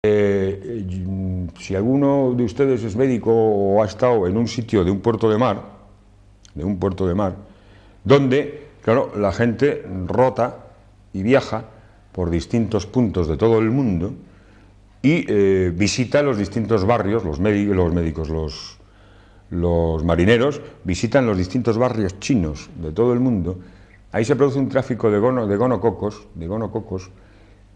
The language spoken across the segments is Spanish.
Si alguno de ustedes es médico o ha estado en un sitio de un puerto de mar, donde, claro, la gente rota y viaja por distintos puntos de todo el mundo y visita los distintos barrios, los marineros visitan los distintos barrios chinos de todo el mundo. Ahí se produce un tráfico de gonococos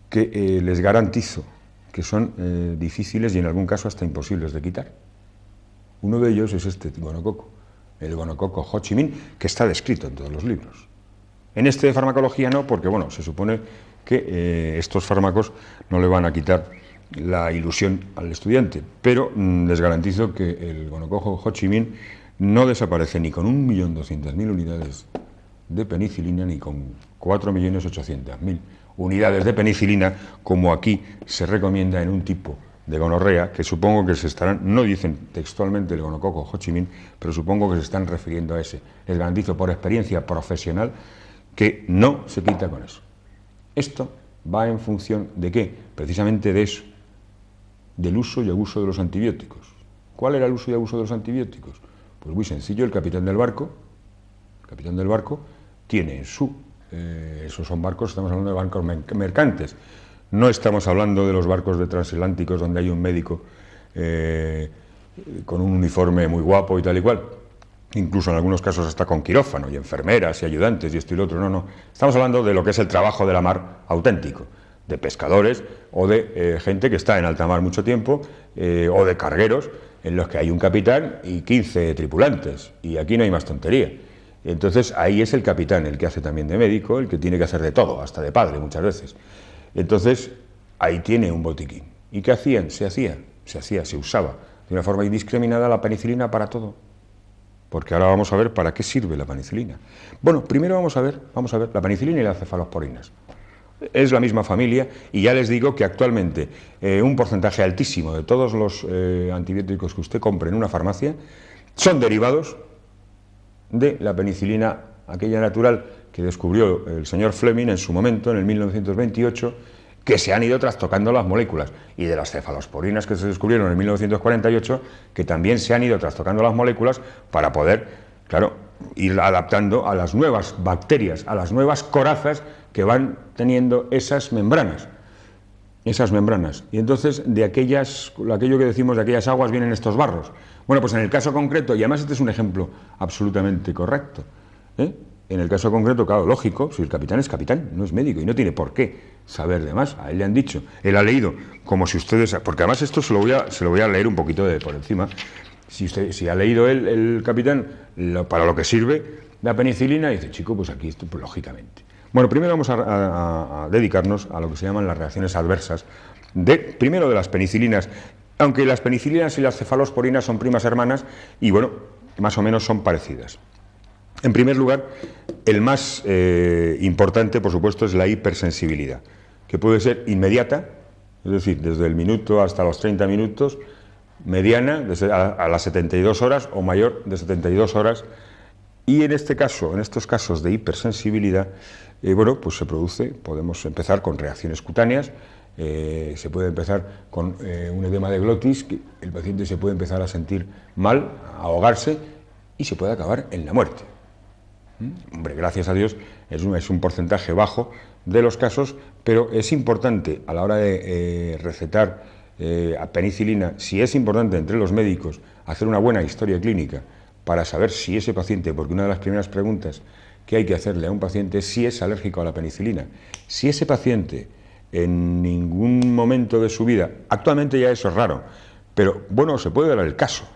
que les garantizo que son difíciles y en algún caso hasta imposibles de quitar. Uno de ellos es este gonococo, el gonococo Ho Chi Minh, que está descrito en todos los libros. En este de farmacología no, porque bueno, se supone que estos fármacos no le van a quitar la ilusión al estudiante, pero les garantizo que el gonococo Ho Chi Minh no desaparece ni con 1.200.000 unidades de penicilina ni con 4.800.000 unidades de penicilina, como aquí se recomienda en un tipo de gonorrea, que supongo que se estarán, no dicen textualmente el gonococo Ho Chi Minh, pero supongo que se están refiriendo a ese. Les garantizo por experiencia profesional que no se quita con eso. Esto va en función de ¿qué? Precisamente de eso, del uso y abuso de los antibióticos. ¿Cuál era el uso y abuso de los antibióticos? Pues muy sencillo, el capitán del barco tiene esos son barcos, estamos hablando de barcos mercantes, no estamos hablando de los barcos de transatlánticos donde hay un médico con un uniforme muy guapo y tal y cual, incluso en algunos casos hasta con quirófano y enfermeras y ayudantes y esto y lo otro, no, estamos hablando de lo que es el trabajo de la mar auténtico, de pescadores o de gente que está en alta mar mucho tiempo o de cargueros en los que hay un capitán y 15 tripulantes y aquí no hay más tontería. Entonces ahí es el capitán el que hace también de médico, el que tiene que hacer de todo, hasta de padre muchas veces. Entonces ahí tiene un botiquín. ¿Y qué hacían? Se usaba de una forma indiscriminada la penicilina para todo. Porque ahora vamos a ver para qué sirve la penicilina. Bueno, primero vamos a ver la penicilina y las cefalosporinas. Es la misma familia y ya les digo que actualmente un porcentaje altísimo de todos los antibióticos que usted compre en una farmacia son derivados de la penicilina, aquella natural que descubrió el señor Fleming en su momento, en el 1928, que se han ido trastocando las moléculas, y de las cefalosporinas que se descubrieron en 1948, que también se han ido trastocando las moléculas para poder, claro, ir adaptando a las nuevas bacterias, a las nuevas corazas que van teniendo esas membranas. Y entonces de aquello que decimos de aquellas aguas vienen estos barros. Bueno, pues en el caso concreto, y además este es un ejemplo absolutamente correcto, en el caso concreto, claro, lógico, si el capitán es capitán, no es médico y no tiene por qué saber de más. A él le han dicho, él ha leído, como si ustedes, porque además esto se lo voy a leer un poquito de por encima. Si ha leído él, el capitán, para lo que sirve la penicilina, y dice, chico, pues aquí esto, pues lógicamente. Bueno, primero vamos a dedicarnos a lo que se llaman las reacciones adversas, primero de las penicilinas, aunque las penicilinas y las cefalosporinas son primas hermanas y bueno, más o menos son parecidas. En primer lugar, el más importante, por supuesto, es la hipersensibilidad, que puede ser inmediata, es decir, desde el minuto hasta los 30 minutos, mediana, desde a las 72 horas o mayor de 72 horas, y en estos casos de hipersensibilidad, bueno, pues podemos empezar con reacciones cutáneas, se puede empezar con un edema de glotis, que el paciente se puede empezar a sentir mal, a ahogarse, y se puede acabar en la muerte. Hombre, gracias a Dios es un porcentaje bajo de los casos, pero es importante a la hora de recetar a penicilina, si es importante entre los médicos hacer una buena historia clínica para saber si ese paciente, porque una de las primeras preguntas que hay que hacerle a un paciente es si es alérgico a la penicilina. Si ese paciente en ningún momento de su vida, actualmente ya eso es raro, pero bueno, se puede dar el caso,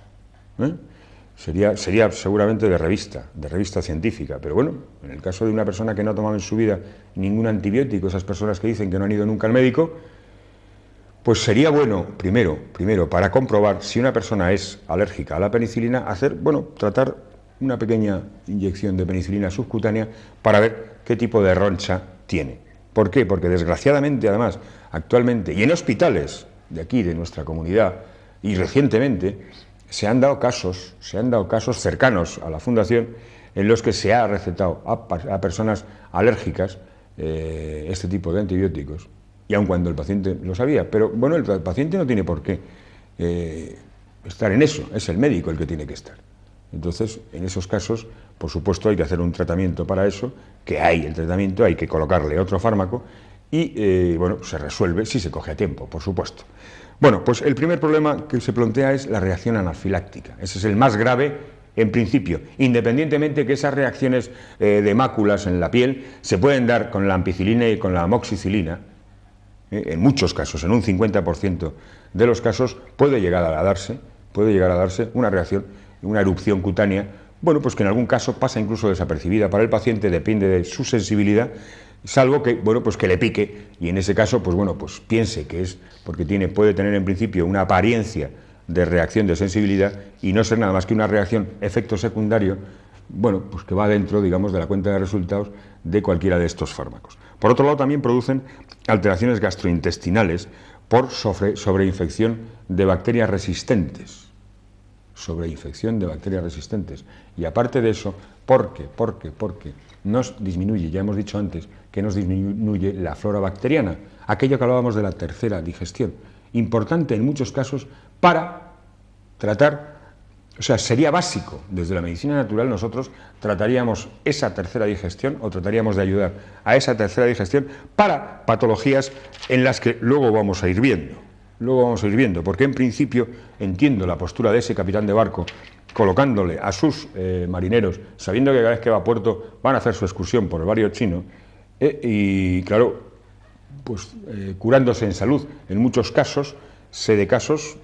Sería seguramente de revista científica, pero bueno, en el caso de una persona que no ha tomado en su vida ningún antibiótico, esas personas que dicen que no han ido nunca al médico, pues sería bueno, primero, para comprobar si una persona es alérgica a la penicilina, tratar una pequeña inyección de penicilina subcutánea para ver qué tipo de roncha tiene. ¿Por qué? Porque desgraciadamente, además, actualmente, y en hospitales de aquí, de nuestra comunidad, y recientemente, se han dado casos cercanos a la fundación en los que se ha recetado a personas alérgicas este tipo de antibióticos y aun cuando el paciente lo sabía. Pero bueno, el paciente no tiene por qué estar en eso, es el médico el que tiene que estar. Entonces, en esos casos, por supuesto, hay que hacer un tratamiento para eso, que hay el tratamiento, hay que colocarle otro fármaco y, bueno, se resuelve si se coge a tiempo, por supuesto. Bueno, pues el primer problema que se plantea es la reacción anafiláctica. Ese es el más grave en principio, independientemente que esas reacciones de máculas en la piel se pueden dar con la ampicilina y con la amoxicilina. En muchos casos, en un 50% de los casos, puede llegar a darse una reacción, una erupción cutánea, bueno, pues que en algún caso pasa incluso desapercibida para el paciente, depende de su sensibilidad, salvo que, bueno, pues que le pique, y en ese caso, pues bueno, pues piense que es porque puede tener en principio una apariencia de reacción de sensibilidad y no ser nada más que una reacción, efecto secundario, bueno, pues que va dentro, digamos, de la cuenta de resultados de cualquiera de estos fármacos. Por otro lado, también producen alteraciones gastrointestinales por sobreinfección de bacterias resistentes. Sobreinfección de bacterias resistentes. Y aparte de eso, porque nos disminuye, ya hemos dicho antes, que nos disminuye la flora bacteriana, aquello que hablábamos de la tercera digestión, importante en muchos casos para tratar, o sea, sería básico, desde la medicina natural nosotros trataríamos esa tercera digestión o trataríamos de ayudar a esa tercera digestión para patologías en las que luego vamos a ir viendo. Porque en principio entiendo la postura de ese capitán de barco colocándole a sus marineros, sabiendo que cada vez que va a puerto van a hacer su excursión por el barrio chino, y claro, pues curándose en salud. En muchos casos, sé de casos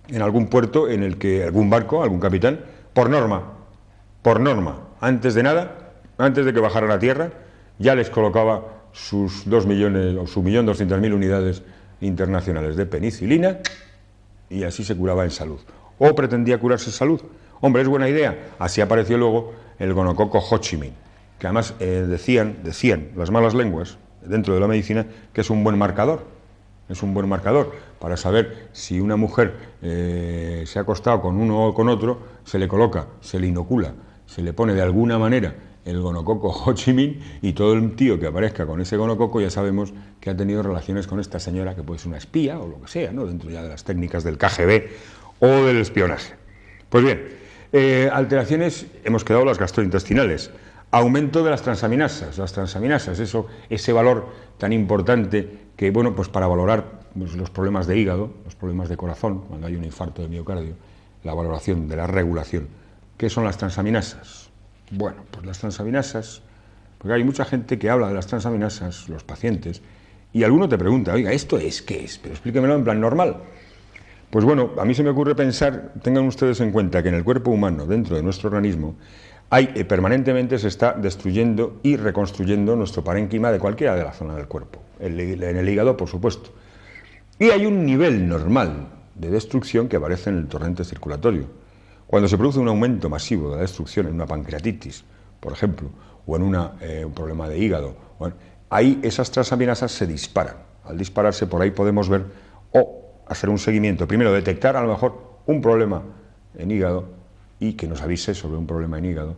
en algún puerto en el que algún barco, algún capitán, por norma, antes de nada, antes de que bajaran a tierra, ya les colocaba sus 2 millones o su 1.200.000 unidades internacionales de penicilina y así se curaba en salud. O pretendía curarse en salud. Hombre, es buena idea. Así apareció luego el gonococo Ho Chi Minh, que además decían las malas lenguas dentro de la medicina que es un buen marcador. Es un buen marcador para saber si una mujer se ha acostado con uno o con otro, se le coloca, se le inocula, se le pone de alguna manera el gonococo Ho Chi Minh y todo el tío que aparezca con ese gonococo ya sabemos que ha tenido relaciones con esta señora que puede ser una espía o lo que sea, ¿no? Dentro ya de las técnicas del KGB o del espionaje. Pues bien, alteraciones, hemos quedado las gastrointestinales, aumento de las transaminasas, ese valor tan importante que, bueno, pues para valorar pues, los problemas de hígado, los problemas de corazón, cuando hay un infarto de miocardio, la valoración de la regulación. ¿Qué son las transaminasas? Bueno, pues las transaminasas, porque hay mucha gente que habla de las transaminasas, los pacientes, y alguno te pregunta, oiga, ¿esto es qué es? Pero explíquemelo en plan normal. Pues bueno, a mí se me ocurre pensar, tengan ustedes en cuenta que en el cuerpo humano, dentro de nuestro organismo, permanentemente se está destruyendo y reconstruyendo nuestro parénquima de cualquiera de la zona del cuerpo, en el hígado, por supuesto. Y hay un nivel normal de destrucción que aparece en el torrente circulatorio. Cuando se produce un aumento masivo de la destrucción en una pancreatitis, por ejemplo, o en un problema de hígado, bueno, ahí esas transaminasas se disparan. Al dispararse, por ahí podemos ver o hacer un seguimiento. Primero, detectar a lo mejor un problema en hígado y que nos avise sobre un problema en hígado,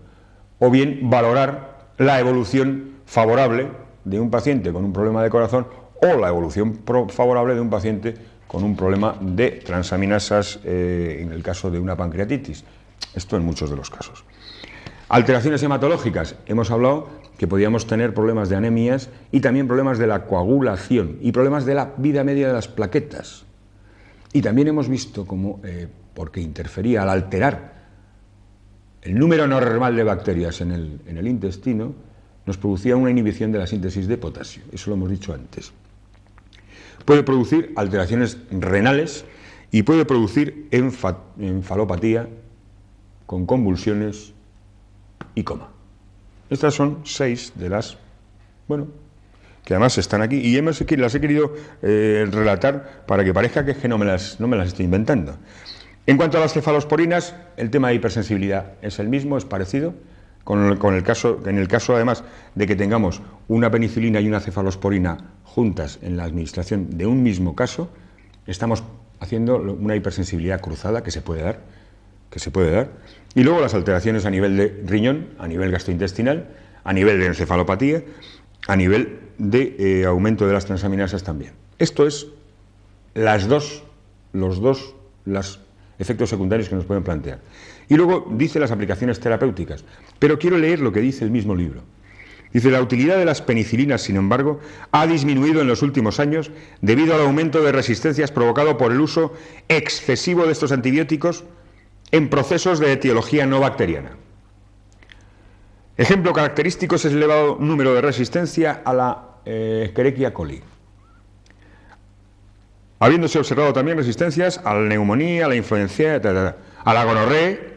o bien valorar la evolución favorable de un paciente con un problema de corazón o la evolución favorable de un paciente con un problema de transaminasas en el caso de una pancreatitis. Esto en muchos de los casos. Alteraciones hematológicas. Hemos hablado que podíamos tener problemas de anemias y también problemas de la coagulación y problemas de la vida media de las plaquetas. Y también hemos visto cómo, porque interfería al alterar el número normal de bacterias en el intestino, nos producía una inhibición de la síntesis de potasio. Eso lo hemos dicho antes. Puede producir alteraciones renales y puede producir encefalopatía con convulsiones y coma. Estas son 6 de las, bueno, que además están aquí y las he querido relatar para que parezca que no me las estoy inventando. En cuanto a las cefalosporinas, el tema de hipersensibilidad es el mismo, es parecido, en el caso además de que tengamos una penicilina y una cefalosporina juntas en la administración de un mismo caso, estamos haciendo una hipersensibilidad cruzada que se puede dar. Y luego las alteraciones a nivel de riñón, a nivel gastrointestinal, a nivel de encefalopatía, a nivel de aumento de las transaminasas también. Esto es los efectos secundarios que nos pueden plantear. Y luego dice las aplicaciones terapéuticas, pero quiero leer lo que dice el mismo libro. Dice, la utilidad de las penicilinas, sin embargo, ha disminuido en los últimos años debido al aumento de resistencias provocado por el uso excesivo de estos antibióticos en procesos de etiología no bacteriana. Ejemplo característico es el elevado número de resistencia a la Escherichia coli, habiéndose observado también resistencias a la neumonía, a la influenza, a la gonorrea.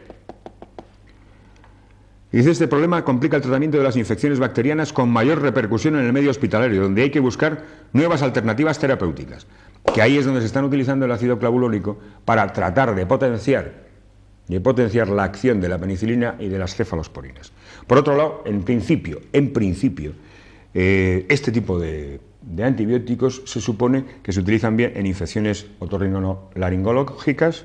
Y dice, este problema complica el tratamiento de las infecciones bacterianas con mayor repercusión en el medio hospitalario, donde hay que buscar nuevas alternativas terapéuticas, que ahí es donde se están utilizando el ácido clavulónico para tratar de potenciar la acción de la penicilina y de las cefalosporinas. Por otro lado, en principio, este tipo de antibióticos se supone que se utilizan bien en infecciones otorrinolaringológicas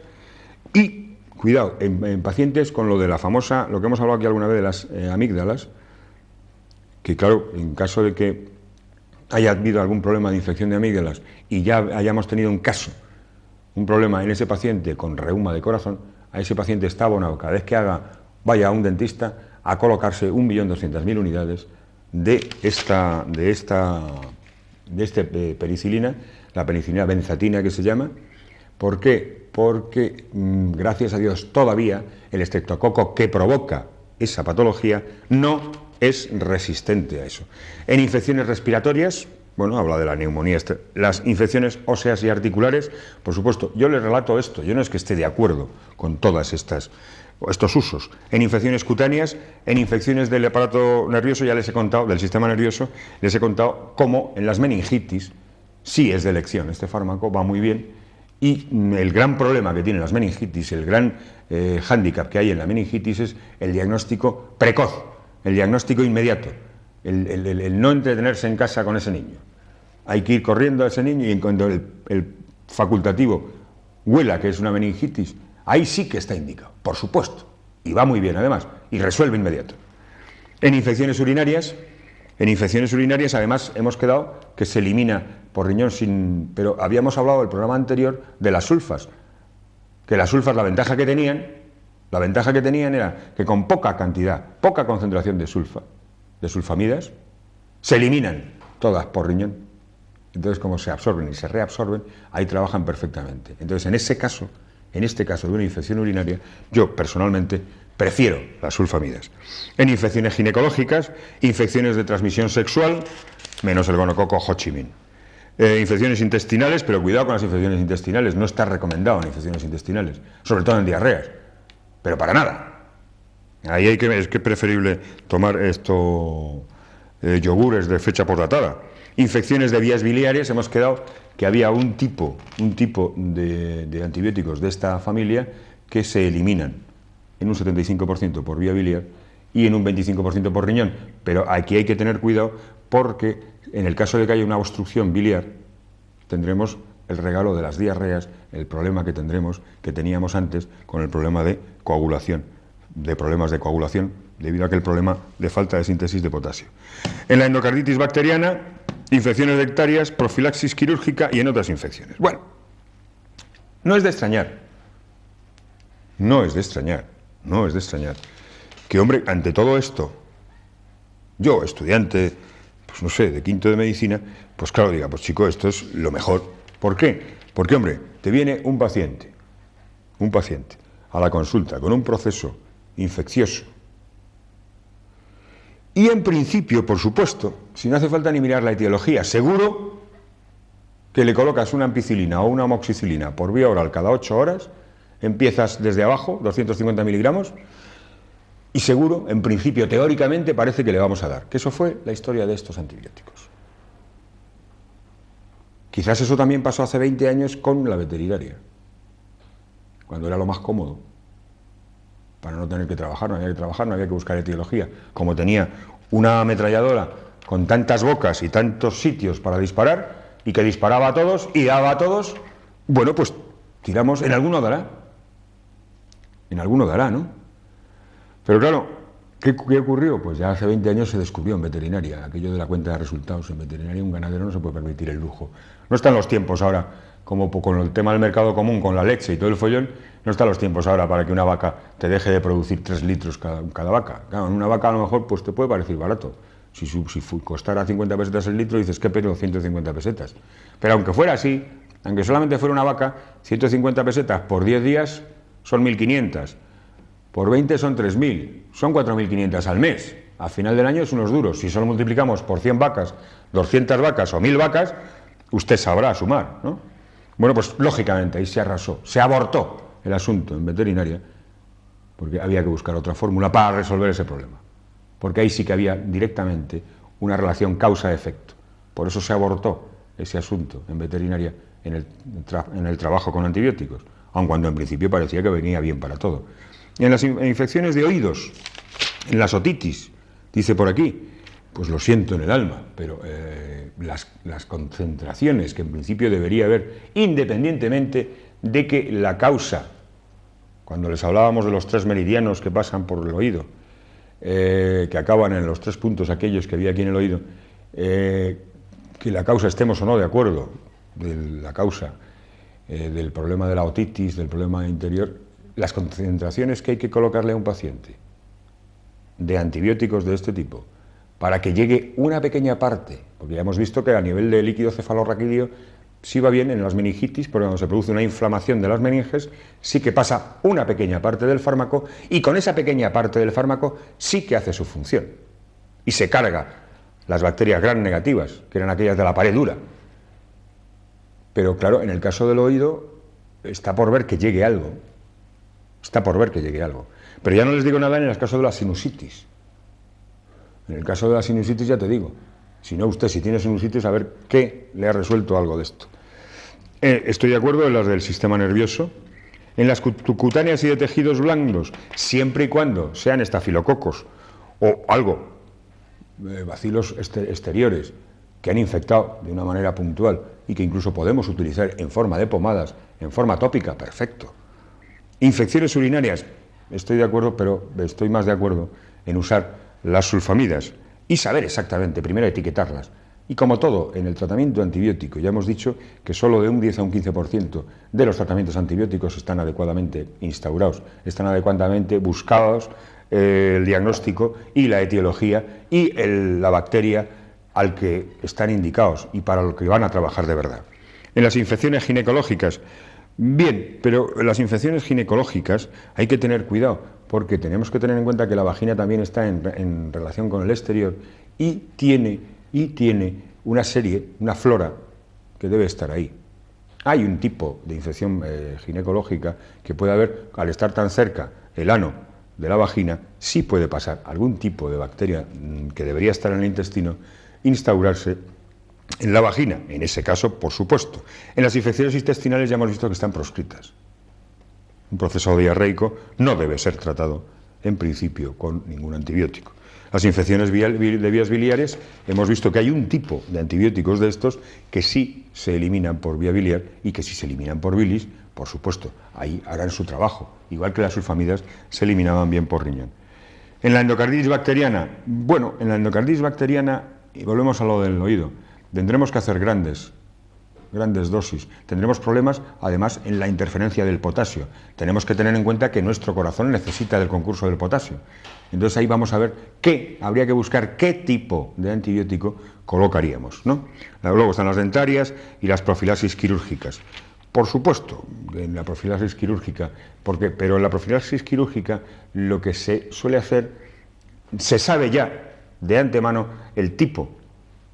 y, cuidado, en pacientes con lo de la famosa, lo que hemos hablado aquí alguna vez de las amígdalas, que claro, en caso de que haya habido algún problema de infección de amígdalas y ya hayamos tenido un problema en ese paciente con reuma de corazón, a ese paciente está abonado cada vez que vaya a un dentista a colocarse 1.200.000 unidades de penicilina, la penicilina benzatina que se llama. ¿Por qué? Porque, gracias a Dios, todavía el estreptococo que provoca esa patología no es resistente a eso. En infecciones respiratorias, bueno, habla de la neumonía, las infecciones óseas y articulares, por supuesto, yo les relato esto, yo no es que esté de acuerdo con todas estos usos. En infecciones cutáneas, en infecciones del aparato nervioso, ya les he contado, del sistema nervioso, les he contado cómo en las meningitis sí es de elección, este fármaco va muy bien. Y el gran problema que tienen las meningitis, el gran hándicap que hay en la meningitis es el diagnóstico precoz, el diagnóstico inmediato, el no entretenerse en casa con ese niño. Hay que ir corriendo a ese niño y cuando el facultativo huela que es una meningitis, ahí sí que está indicado, por supuesto, y va muy bien además, y resuelve inmediato. En infecciones urinarias además hemos quedado que se elimina por riñón pero habíamos hablado en el programa anterior de las sulfas, que las sulfas la ventaja que tenían era que con poca cantidad, poca concentración de sulfamidas, se eliminan todas por riñón. Entonces, como se absorben y se reabsorben, ahí trabajan perfectamente. Entonces, en este caso de una infección urinaria, yo personalmente prefiero las sulfamidas. En infecciones ginecológicas, infecciones de transmisión sexual, menos el gonococo Ho Chi Minh. Infecciones intestinales, pero cuidado con las infecciones intestinales, no está recomendado en infecciones intestinales, sobre todo en diarreas, pero para nada. Ahí es que preferible tomar yogures de fecha posdatada. Infecciones de vías biliares, hemos quedado que había un tipo de antibióticos de esta familia que se eliminan en un 75% por vía biliar y en un 25% por riñón, pero aquí hay que tener cuidado porque en el caso de que haya una obstrucción biliar tendremos el regalo de las diarreas, el problema que teníamos antes con el problema de coagulación, debido a aquel problema de falta de síntesis de potasio. En la endocarditis bacteriana, infecciones nectarias, profilaxis quirúrgica y en otras infecciones. Bueno, no es de extrañar que, hombre, ante todo esto, yo, estudiante, pues no sé, de quinto de medicina, pues claro, diga, pues chico, esto es lo mejor. ¿Por qué? Porque, hombre, te viene un paciente a la consulta con un proceso infeccioso y en principio, por supuesto, si no hace falta ni mirar la etiología, seguro que le colocas una ampicilina o una amoxicilina por vía oral cada 8 horas, empiezas desde abajo, 250 miligramos, y seguro, en principio, teóricamente, parece que le vamos a dar. Que eso fue la historia de estos antibióticos. Quizás eso también pasó hace 20 años con la veterinaria, cuando era lo más cómodo, para no tener que trabajar, no había que buscar etiología. Como tenía una ametralladora con tantas bocas y tantos sitios para disparar, y que disparaba a todos y daba a todos, bueno, pues tiramos, en alguno dará, ¿no? Pero claro, ¿Qué ocurrió? Pues ya hace 20 años se descubrió en veterinaria, aquello de la cuenta de resultados. En veterinaria un ganadero no se puede permitir el lujo. No están los tiempos ahora, como con el tema del mercado común, con la leche y todo el follón, no están los tiempos ahora para que una vaca te deje de producir 3 litros cada vaca. Claro, en una vaca a lo mejor pues te puede parecer barato. Si costara 50 pesetas el litro, dices, ¿qué pero 150 pesetas? Pero aunque fuera así, aunque solamente fuera una vaca, 150 pesetas por 10 días son 1.500. Por 20 son 3.000, son 4.500 al mes. Al final del año es unos duros. Si solo multiplicamos por 100 vacas, 200 vacas o 1.000 vacas, usted sabrá sumar, ¿no? Bueno, pues lógicamente ahí se arrasó, se abortó el asunto en veterinaria, porque había que buscar otra fórmula para resolver ese problema. Porque ahí sí que había directamente una relación causa-efecto. Por eso se abortó ese asunto en veterinaria en el trabajo con antibióticos, aun cuando en principio parecía que venía bien para todo. En las infecciones de oídos, en las otitis, dice por aquí, pues lo siento en el alma, pero las concentraciones que en principio debería haber, independientemente de que la causa, cuando les hablábamos de los 3 meridianos que pasan por el oído, que acaban en los 3 puntos aquellos que había aquí en el oído, que la causa estemos o no de acuerdo, de la causa del problema de la otitis, del problema interior, las concentraciones que hay que colocarle a un paciente de antibióticos de este tipo, para que llegue una pequeña parte, porque ya hemos visto que a nivel de líquido cefalorraquídeo sí va bien en las meningitis, porque cuando se produce una inflamación de las meninges, sí que pasa una pequeña parte del fármaco, y con esa pequeña parte del fármaco sí que hace su función, y se carga las bacterias gram negativas, que eran aquellas de la pared dura. Pero claro, en el caso del oído, está por ver que llegue algo. Está por ver que llegue algo. Pero ya no les digo nada en el caso de la sinusitis. En el caso de la sinusitis ya te digo. Si no, usted si tiene sinusitis, a ver qué le ha resuelto algo de esto. Estoy de acuerdo en las del sistema nervioso. En las cutáneas y de tejidos blandos, siempre y cuando sean estafilococos o algo, bacilos exteriores, que han infectado de una manera puntual y que incluso podemos utilizar en forma de pomadas, en forma tópica, perfecto. Infecciones urinarias, estoy de acuerdo, pero estoy más de acuerdo en usar las sulfamidas y saber exactamente, primero etiquetarlas. Y como todo, en el tratamiento antibiótico, ya hemos dicho que solo de un 10 a un 15% de los tratamientos antibióticos están adecuadamente instaurados, están adecuadamente buscados el diagnóstico y la etiología y la bacteria al que están indicados y para lo que van a trabajar de verdad. En las infecciones ginecológicas, bien, pero en las infecciones ginecológicas hay que tener cuidado, porque tenemos que tener en cuenta que la vagina también está en relación con el exterior y tiene una flora que debe estar ahí. Hay un tipo de infección ginecológica que puede haber, al estar tan cerca el ano de la vagina, sí puede pasar algún tipo de bacteria que debería estar en el intestino, instaurarse en la vagina, en ese caso, por supuesto. En las infecciones intestinales ya hemos visto que están proscritas. Un proceso diarreico no debe ser tratado, en principio, con ningún antibiótico. Las infecciones de vías biliares, hemos visto que hay un tipo de antibióticos de estos que sí se eliminan por vía biliar y que si se eliminan por bilis, por supuesto, ahí harán su trabajo, igual que las sulfamidas se eliminaban bien por riñón. En la endocarditis bacteriana, bueno, en la endocarditis bacteriana, y volvemos a lo del oído, tendremos que hacer grandes dosis. Tendremos problemas, además, en la interferencia del potasio. Tenemos que tener en cuenta que nuestro corazón necesita del concurso del potasio. Entonces ahí vamos a ver habría que buscar qué tipo de antibiótico colocaríamos, ¿no? Luego están las dentarias y las profilaxis quirúrgicas. Por supuesto, en la profilaxis quirúrgica, pero en la profilaxis quirúrgica lo que se suele hacer, se sabe ya de antemano el tipo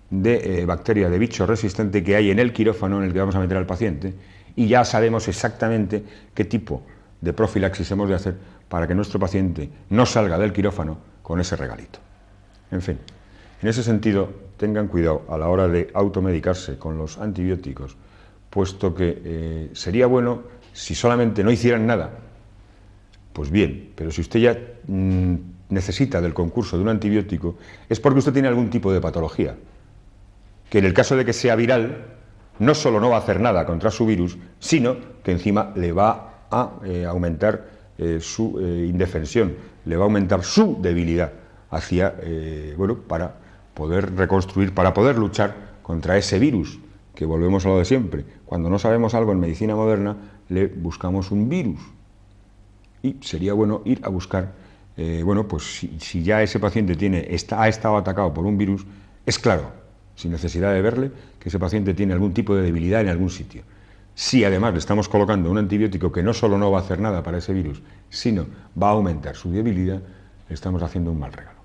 de bacteria de bicho resistente que hay en el quirófano en el que vamos a meter al paciente y ya sabemos exactamente qué tipo de profilaxis hemos de hacer para que nuestro paciente no salga del quirófano con ese regalito. En fin, en ese sentido, tengan cuidado a la hora de automedicarse con los antibióticos, puesto que sería bueno si solamente no hicieran nada, pues bien, pero si usted ya necesita del concurso de un antibiótico, es porque usted tiene algún tipo de patología, que en el caso de que sea viral, no solo no va a hacer nada contra su virus, sino que encima le va a aumentar su indefensión, le va a aumentar su debilidad hacia, bueno, para poder reconstruir, para poder luchar contra ese virus, que volvemos a lo de siempre. Cuando no sabemos algo en medicina moderna, le buscamos un virus. Y sería bueno ir a buscar, bueno, pues si ya ese paciente ha estado atacado por un virus, es claro, sin necesidad de verle, que ese paciente tiene algún tipo de debilidad en algún sitio. Si además le estamos colocando un antibiótico que no solo no va a hacer nada para ese virus, sino va a aumentar su debilidad, le estamos haciendo un mal regalo.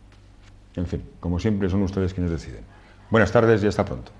En fin, como siempre, son ustedes quienes deciden. Buenas tardes y hasta pronto.